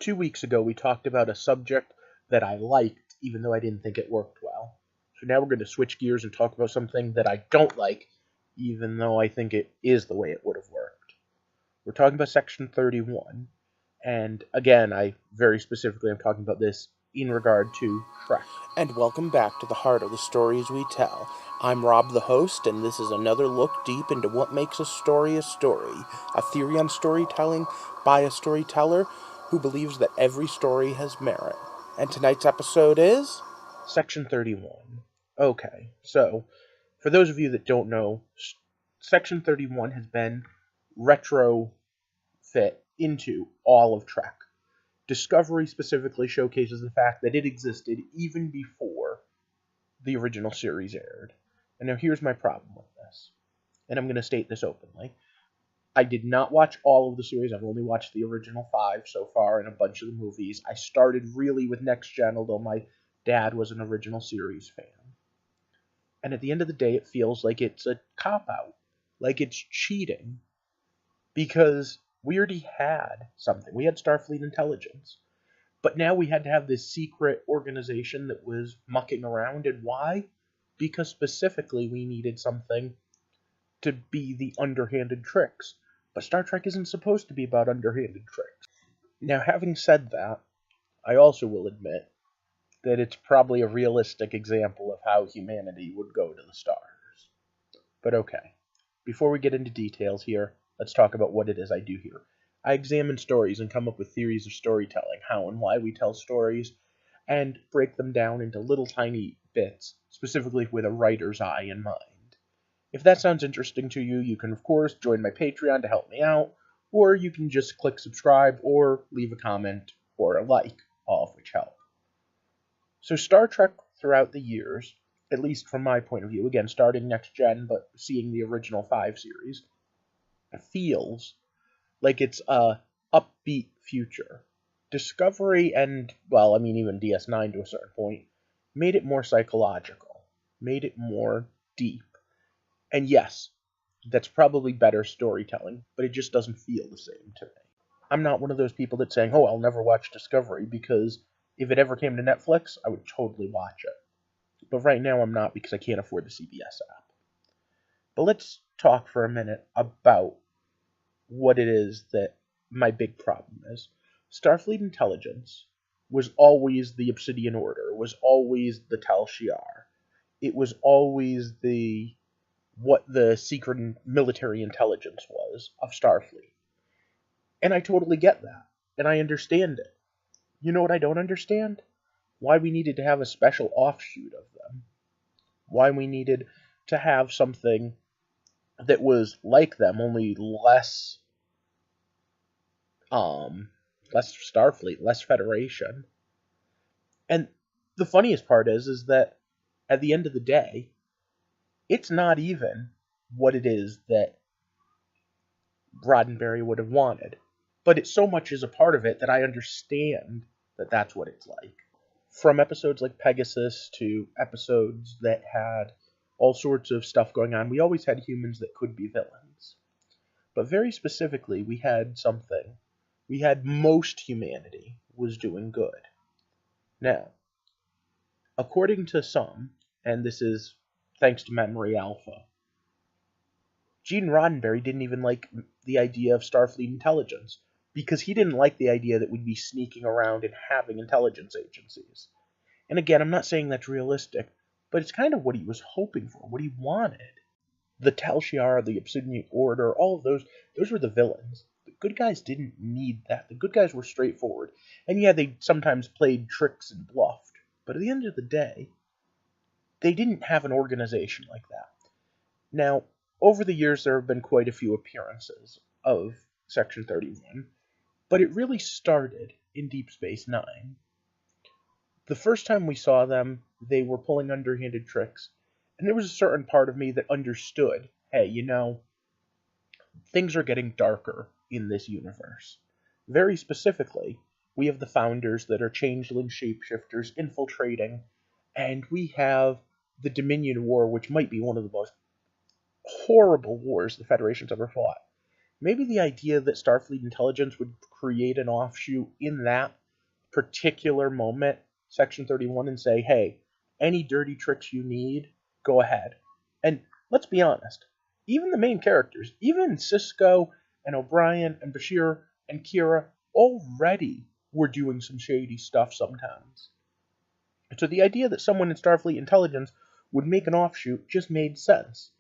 2 weeks ago, we talked about a subject that I liked, even though I didn't think it worked well. So now we're going to switch gears and talk about something that I don't like, even though I think it is the way it would have worked. We're talking about Section 31, and again, I very specifically am talking about this in regard to Trek. And welcome back to the heart of the stories we tell. I'm Rob, the host, and this is another look deep into what makes a story, a theory on storytelling by a storyteller who believes that every story has merit. And tonight's episode is Section 31. Okay, so for those of you that don't know, Section 31 has been retrofit into all of Trek. Discovery specifically showcases the fact that it existed even before the original series aired. And now here's my problem with this, and I'm going to state this openly. I did not watch all of the series. I've only watched the original 5 so far and a bunch of the movies. I started really with Next Gen, although my dad was an original series fan. And at the end of the day, it feels like it's a cop-out. Like it's cheating. Because we already had something. We had Starfleet Intelligence. But now we had to have this secret organization that was mucking around. And why? Because specifically we needed something to be the underhanded tricks. But Star Trek isn't supposed to be about underhanded tricks. Now, having said that, I also will admit that it's probably a realistic example of how humanity would go to the stars. But okay, before we get into details here, let's talk about what it is I do here. I examine stories and come up with theories of storytelling, how and why we tell stories, and break them down into little tiny bits, specifically with a writer's eye in mind. If that sounds interesting to you, you can of course join my Patreon to help me out, or you can just click subscribe or leave a comment or a like, all of which help. So Star Trek throughout the years, at least from my point of view, again starting Next Gen but seeing the original 5 series, feels like it's a upbeat future. Discovery and, well, I mean even DS9 to a certain point, made it more psychological, made it more deep. And yes, that's probably better storytelling, but it just doesn't feel the same to me. I'm not one of those people that's saying, oh, I'll never watch Discovery, because if it ever came to Netflix, I would totally watch it. But right now I'm not because I can't afford the CBS app. But let's talk for a minute about what it is that my big problem is. Starfleet Intelligence was always the Obsidian Order, was always the Tal Shiar. It was always what the secret military intelligence was of Starfleet. And I totally get that. And I understand it. You know what I don't understand? Why we needed to have a special offshoot of them. Why we needed to have something that was like them, only less Starfleet, less Federation. And the funniest part is that at the end of the day, it's not even what it is that Roddenberry would have wanted. But it so much is a part of it that I understand that that's what it's like. From episodes like Pegasus to episodes that had all sorts of stuff going on, we always had humans that could be villains. But very specifically, we had something. We had most humanity was doing good. Now, according to some, and this is thanks to Memory Alpha, Gene Roddenberry didn't even like the idea of Starfleet Intelligence, because he didn't like the idea that we'd be sneaking around and having intelligence agencies. And again, I'm not saying that's realistic, but it's kind of what he was hoping for, what he wanted. The Tal Shiar, the Obsidian Order, all of those were the villains. The good guys didn't need that. The good guys were straightforward. And yeah, they sometimes played tricks and bluffed. But at the end of the day, they didn't have an organization like that. Now, over the years, there have been quite a few appearances of Section 31, but it really started in Deep Space Nine. The first time we saw them, they were pulling underhanded tricks, and there was a certain part of me that understood, hey, things are getting darker in this universe. Very specifically, we have the Founders that are changeling shapeshifters infiltrating, and we have the Dominion War, which might be one of the most horrible wars the Federation's ever fought. maybe the idea that Starfleet Intelligence would create an offshoot in that particular moment, Section 31, and say, hey, any dirty tricks you need, go ahead. And let's be honest, even the main characters, even Cisco and O'Brien and Bashir and Kira, already were doing some shady stuff sometimes. So the idea that someone in Starfleet Intelligence would make an offshoot just made sense.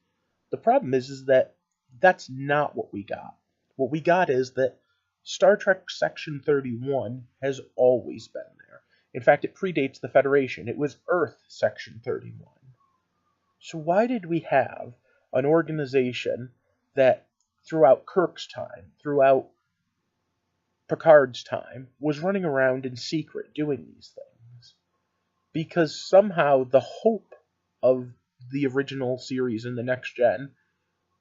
The problem is that that's not what we got. What we got is that Star Trek Section 31 has always been there. In fact, it predates the Federation. It was Earth Section 31. So why did we have an organization that throughout Kirk's time, throughout Picard's time, was running around in secret doing these things? Because somehow the hope of the original series in the Next Gen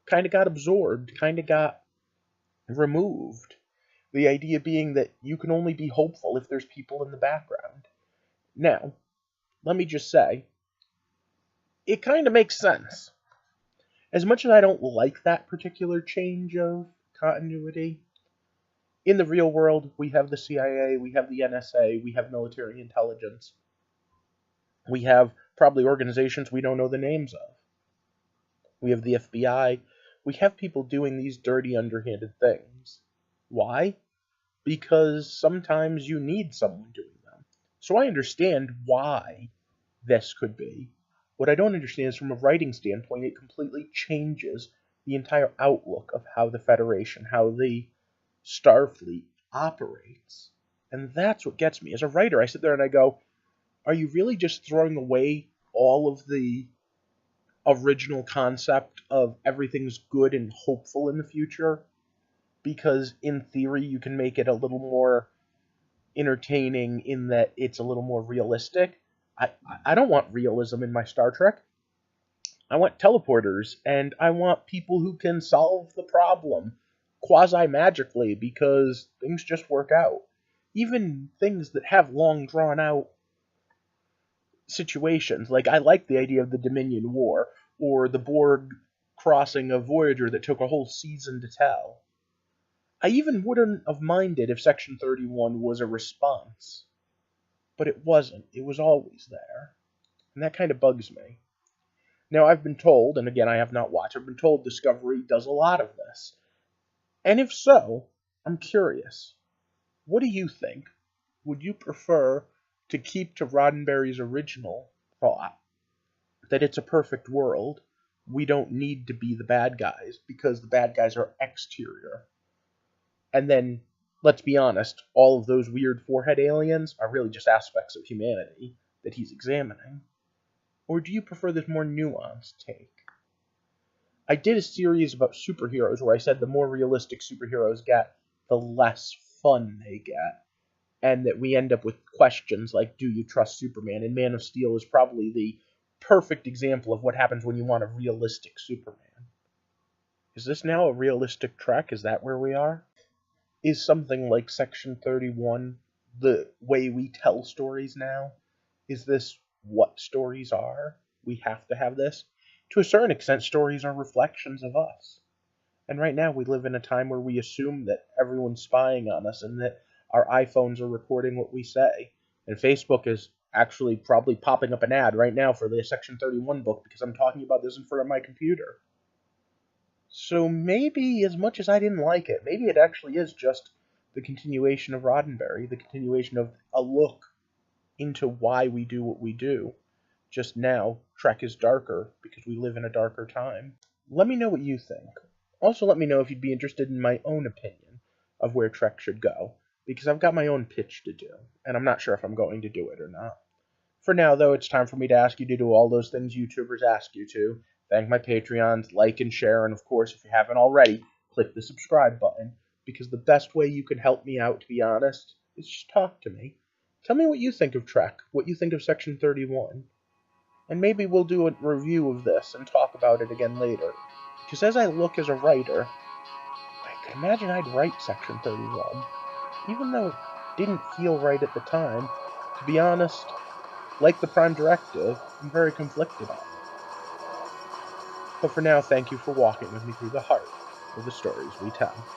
kind of got absorbed, kind of got removed. The idea being that you can only be hopeful if there's people in the background. Now, let me just say, it kind of makes sense. As much as I don't like that particular change of continuity, in the real world, we have the CIA, we have the NSA, we have military intelligence. We have probably organizations we don't know the names of. We have the FBI. We have people doing these dirty, underhanded things. Why? Because sometimes you need someone doing them. So I understand why this could be. What I don't understand is from a writing standpoint, it completely changes the entire outlook of how the Federation, how the Starfleet operates. And that's what gets me. As a writer, I sit there and I go, are you really just throwing away all of the original concept of everything's good and hopeful in the future? Because in theory, you can make it a little more entertaining in that it's a little more realistic. I don't want realism in my Star Trek. I want teleporters, and I want people who can solve the problem quasi-magically because things just work out. Even things that have long drawn-out situations. Like, I like the idea of the Dominion War, or the Borg crossing of Voyager that took a whole season to tell. I even wouldn't have minded if Section 31 was a response. But it wasn't. It was always there. And that kind of bugs me. Now, I've been told, and again, I have not watched, I've been told Discovery does a lot of this. And if so, I'm curious. What do you think? Would you prefer to keep to Roddenberry's original thought that it's a perfect world, we don't need to be the bad guys because the bad guys are exterior? And then, let's be honest, all of those weird forehead aliens are really just aspects of humanity that he's examining. Or do you prefer this more nuanced take? I did a series about superheroes where I said the more realistic superheroes get, the less fun they get. And that we end up with questions like, do you trust Superman? And Man of Steel is probably the perfect example of what happens when you want a realistic Superman. Is this now a realistic Trek? Is that where we are? Is something like Section 31 the way we tell stories now? Is this what stories are? We have to have this? To a certain extent, stories are reflections of us. And right now we live in a time where we assume that everyone's spying on us and that our iPhones are recording what we say. And Facebook is actually probably popping up an ad right now for the Section 31 book because I'm talking about this in front of my computer. So maybe, as much as I didn't like it, maybe it actually is just the continuation of Roddenberry, the continuation of a look into why we do what we do. Just now, Trek is darker because we live in a darker time. Let me know what you think. Also, let me know if you'd be interested in my own opinion of where Trek should go, because I've got my own pitch to do, and I'm not sure if I'm going to do it or not. For now, though, it's time for me to ask you to do all those things YouTubers ask you to. Thank my Patreons, like and share, and of course, if you haven't already, click the subscribe button, because the best way you can help me out, to be honest, is just talk to me. Tell me what you think of Trek, what you think of Section 31, and maybe we'll do a review of this and talk about it again later. Because as I look as a writer, I can imagine I'd write Section 31. Even though it didn't feel right at the time, to be honest, like the Prime Directive, I'm very conflicted on it. But for now, thank you for walking with me through the heart of the stories we tell.